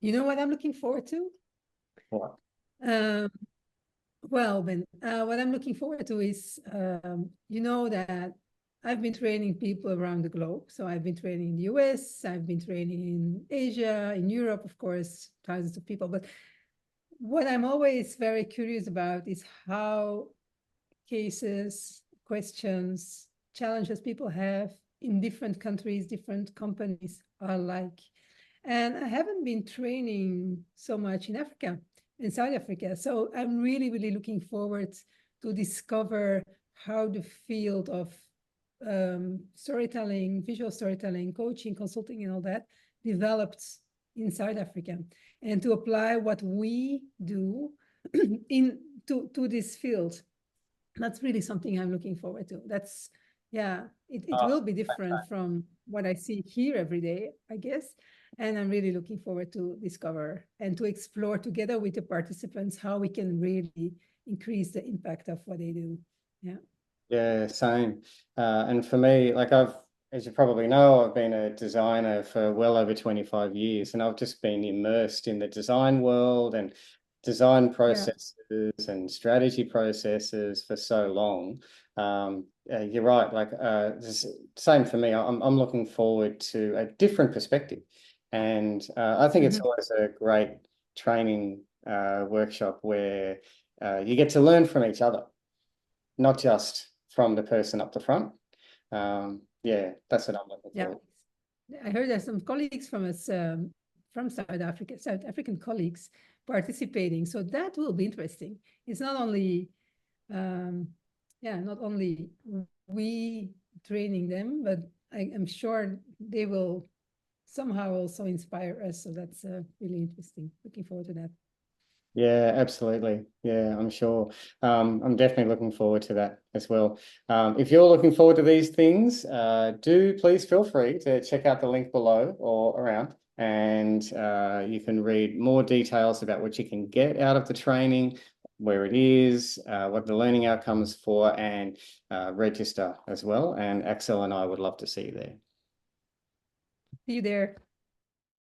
You know what I'm looking forward to? What? Well, Ben, what I'm looking forward to is, you know that I've been training people around the globe. So I've been training in the US, I've been training in Asia, in Europe, of course, thousands of people. But what I'm always very curious about is how cases, questions, challenges people have in different countries, different companies are like. And I haven't been training so much in Africa, in South Africa. So I'm really, really looking forward to discover how the field of storytelling, visual storytelling, coaching, consulting, and all that developed in South Africa, and to apply what we do to this field. That's really something I'm looking forward to. That's, yeah, it will be different from what I see here every day, I guess. And I'm really looking forward to discover and to explore together with the participants how we can really increase the impact of what they do. Yeah. Yeah, same. And for me, like as you probably know, I've been a designer for well over 25 years, and I've just been immersed in the design world and design processes and strategy processes for so long. You're right. Like same for me. I'm looking forward to a different perspective, and I think it's always a great training workshop where you get to learn from each other, not just from the person up the front. Yeah, that's what I'm looking for. I heard there's some colleagues from us, from South Africa, South African colleagues participating. So that will be interesting. It's not only, not only we training them, but I'm sure they will somehow also inspire us. So that's really interesting. Looking forward to that. Yeah, absolutely. Yeah, I'm sure. I'm definitely looking forward to that as well. If you're looking forward to these things, do please feel free to check out the link below or around, and you can read more details about what you can get out of the training, where it is, what the learning outcomes for, and register as well. And Axelle and I would love to see you there. See you there.